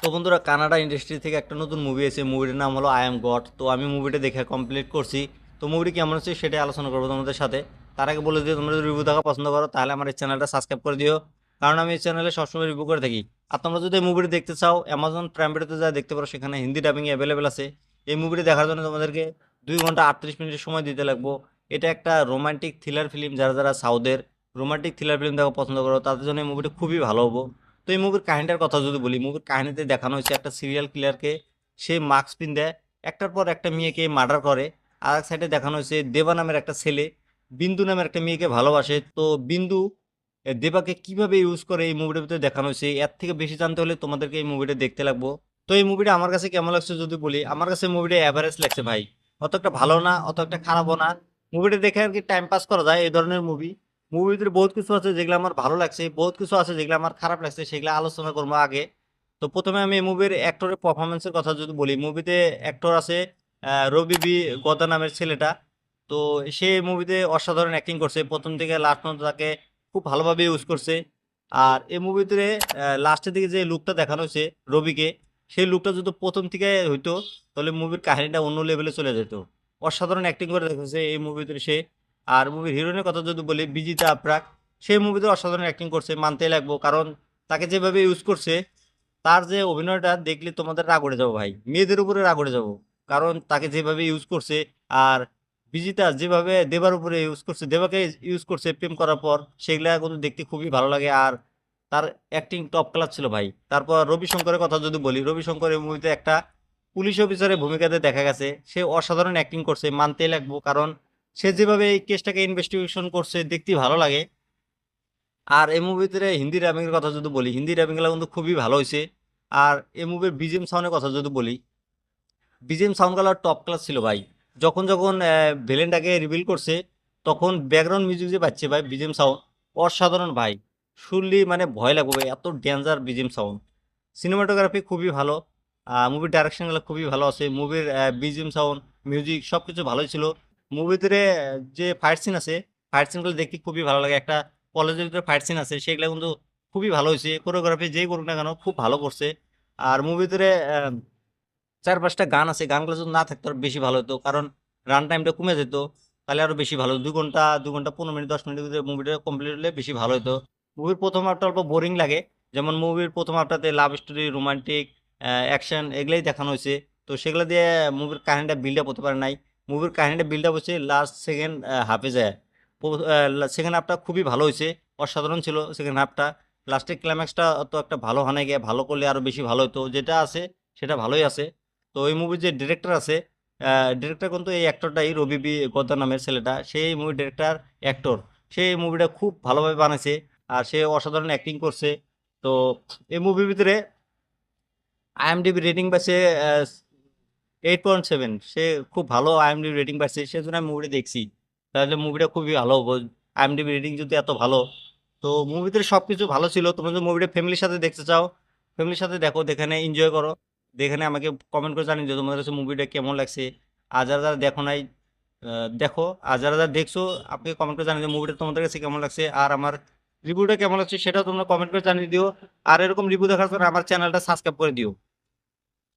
তো বন্ধুরা, Canada industry থেকে একটা নতুন মুভি এসেছে। মুভিটার নাম হলো আই এম গড। তো আমি মুভিটা দেখে কমপ্লিট করছি। তো মুভিটি কেমন হচ্ছে সেটাই আলোচনা করবো তোমাদের সাথে। তার আগে বলে দিও, তোমরা যদি রিভিউ দেখা পছন্দ করো তাহলে আমার এই চ্যানেলটা সাবস্ক্রাইব করে দিও, কারণ আমি এই চ্যানেলে সবসময় রিভিউ করে থাকি। আর তোমরা যদি এই মুভিটি দেখতে চাও, অ্যামাজন প্রাইম ভিডিওতে যা দেখতে পারো, সেখানে হিন্দি ডাবিং অ্যাভেলেবেল আছে। এই মুভিটি দেখার জন্য তোমাদেরকে 2 ঘন্টা 38 মিনিটের সময় দিতে লাগবো। এটা একটা রোমান্টিক থ্রিলার ফিল্ম। যারা যারা সাউথের রোমান্টিক থ্রিলার ফিল্ম দেখা পছন্দ করো তাদের জন্য এই মুভিটি খুবই ভালো হবো। তো এই মুভির কাহিনীটার কথা যদি বলি, মুভির কাহিনীতে দেখানো হয়েছে একটা সিরিয়াল কিলারকে। সে মাস্ক পিন্ধে একটার পর একটা মেয়েকে মার্ডার করে। আর এক সাইডে দেখানো হয়েছে দেবা নামের একটা ছেলে বিন্দু নামের একটা মেয়েকে ভালোবাসে। তো বিন্দু দেবাকে কিভাবে ইউজ করে এই মুভিটার ভিতরে দেখানো হয়েছে। এর থেকে বেশি জানতে হলে তোমাদেরকে এই মুভিটা দেখতে লাগবো। তো এই মুভিটা আমার কাছে কেমন লাগছে যদি বলি, আমার কাছে মুভিটা অ্যাভারেজ লাগছে ভাই। অত একটা ভালো না, অত একটা খারাপও না। মুভিটা দেখে আর কি টাইম পাস করা যায় এই ধরনের মুভি। মুভির ভিতরে বহুত কিছু আছে যেগুলো আমার ভালো লাগছে, বহুত কিছু আছে যেগুলো আমার খারাপ লাগছে, সেগুলো আলোচনা করবো আগে। তো প্রথমে আমি এই মুভির অ্যাক্টরের পারফরমেন্সের কথা যদি বলি, মুভিতে অ্যাক্টর আছে রবি বি গদা নামের ছেলেটা। তো সে মুভিতে অসাধারণ অ্যাক্টিং করছে, প্রথম থেকে লাস্ট পর্যন্ত তাকে খুব ভালোভাবে ইউজ করছে। আর এই মুভিতে লাস্টের দিকে যে লুকটা দেখানো হয়েছে রবিকে, সেই লুকটা যদি প্রথম থেকে হইতো তাহলে মুভির কাহিনীটা অন্য লেভেলে চলে যেত। অসাধারণ অ্যাক্টিং করে দেখেছে এই মুভিতে সে। আর মুভির হিরোইনের কথা যদি বলি, বিজিতা আপরাক, সেই মুভিতে অসাধারণ অ্যাক্টিং করছে, মানতেই লাগবো। কারণ তাকে যেভাবে ইউজ করছে, তার যে অভিনয়টা দেখলে তোমাদের রাগ উঠে যাবো ভাই, মেয়েদের উপরে রাগ উঠে যাবো। কারণ তাকে যেভাবে ইউজ করছে, আর বিজিতা যেভাবে দেবার উপরে ইউজ করছে, দেবাকে ইউজ করছে প্রেম করার পর, সেগুলা কিন্তু দেখতে খুবই ভালো লাগে। আর তার অ্যাক্টিং টপ ক্লাস ছিল ভাই। তারপর রবি শঙ্করের কথা যদি বলি, রবি শঙ্কর এই মুভিতে একটা পুলিশ অফিসারের ভূমিকাতে দেখা গেছে, সে অসাধারণ অ্যাক্টিং করছে, মানতেই লাগবো। কারণ সে যেভাবে এই কেসটাকে ইনভেস্টিগেশন করছে দেখতে ভালো লাগে। আর এই মুভিতে হিন্দি ডাবিং এর কথা যদি বলি, হিন্দি ডাবিং গুলো কিন্তু খুবই ভালো হয়েছে। আর এই মুভির বিজিএম সাউন্ডের কথা যদি বলি, বিজিএম সাউন্ড গুলো টপ ক্লাস ছিল ভাই। যখন যখন ভিলেনটাকে রিভিল করছে, তখন ব্যাকগ্রাউন্ড মিউজিক যে পাচ্ছে ভাই, বিজিএম সাউন্ড অসাধারণ ভাই। শুনলি মানে ভয় লাগবে ভাই, এত ডেঞ্জার বিজিএম সাউন্ড। সিনেমাটোগ্রাফি খুবই ভালো। মুভির ডাইরেকশনগুলো খুবই ভালো আছে। মুভির বিজিএম সাউন্ড, মিউজিক সব কিছু ভালোই ছিল। মুভিতে যে ফাইট সিন আছে, ফাইট সিনগুলো দেখতে খুবই ভালো লাগে। একটা কলেজের ভিতরে ফাইট সিন আছে, সেগুলো কিন্তু খুবই ভালো হয়েছে। কোরিওগ্রাফি যেই করুক না কেন খুব ভালো করছে। আর মুভিতে 4-5টা গান আছে, গানগুলো যদি না থাকতো আরো বেশি ভালো হতো। কারণ রান টাইমটা কমে যেত, তাহলে আরো বেশি ভালো হতো। 2 ঘন্টা 2 ঘন্টা 15 মিনিট 10 মিনিটের ভিতরে মুভিটা কমপ্লিট হলে বেশি ভালো হতো। মুভির প্রথম হাফটা অল্প বোরিং লাগে। যেমন মুভির প্রথম হাফটাতে লাভ স্টোরি, রোমান্টিক, অ্যাকশন এগুলাই দেখানো হয়েছে। তো সেগুলো দিয়ে মুভির কাহিনীটা বিল্ড আপ হতে পারে নাই। মুভির কাহিনীটা বিল্ড আপ হচ্ছে লাস্ট সেকেন্ড হাফে যায়। সেকেন্ড হাফটা খুবই ভালো হয়েছে, অসাধারণ ছিল সেকেন্ড হাফটা। লাস্টের ক্লাইম্যাক্সটা তো একটা ভালো হয় গিয়ে, ভালো করলে আরো বেশি ভালো হতো। যেটা আছে সেটা ভালোই আছে। তো ওই মুভির যে ডিরেক্টর আছে, ডিরেক্টর কিন্তু এই অ্যাক্টরটাই, রবি বি গদ্দার নামের ছেলেটা, সেই মুভি ডিরেক্টর অ্যাক্টর। সেই মুভিটা খুব ভালোভাবে বানাইছে, আর সে অসাধারণ অ্যাক্টিং করছে। তো এই মুভির ভিতরে আইএমডিবি রেটিং পাচ্ছে 8.7। সে খুব ভালো আইএমডিবি রেটিং পাচ্ছে, সেজন্য আমি মুভিটা দেখছি। তাহলে মুভিটা খুবই ভালো হবো, আইএমডিবি রেটিং যদি এত ভালো। তো মুভিতে সবকিছু ভালো ছিল। তোমরা যদি মুভিটা ফ্যামিলির সাথে দেখতে চাও, ফ্যামিলির সাথে দেখো, দেখে এনজয় করো। দেখে আমাকে কমেন্ট করে জানিয়ে দিও তোমাদের কাছে মুভিটা কেমন লাগছে। আর যারা যারা দেখো নাই, দেখো। আর যারা যারা দেখছো, আপনি কমেন্ট করে জানিয়ে দিও মুভিটা তোমাদের কাছে কেমন লাগছে। আর আমার রিভিউটা কেমন লাগছে সেটাও তোমরা কমেন্ট করে জানিয়ে দিও। আর এরকম রিভিউ দেখার জন্য আমার চ্যানেলটা সাবস্ক্রাইব করে দিও।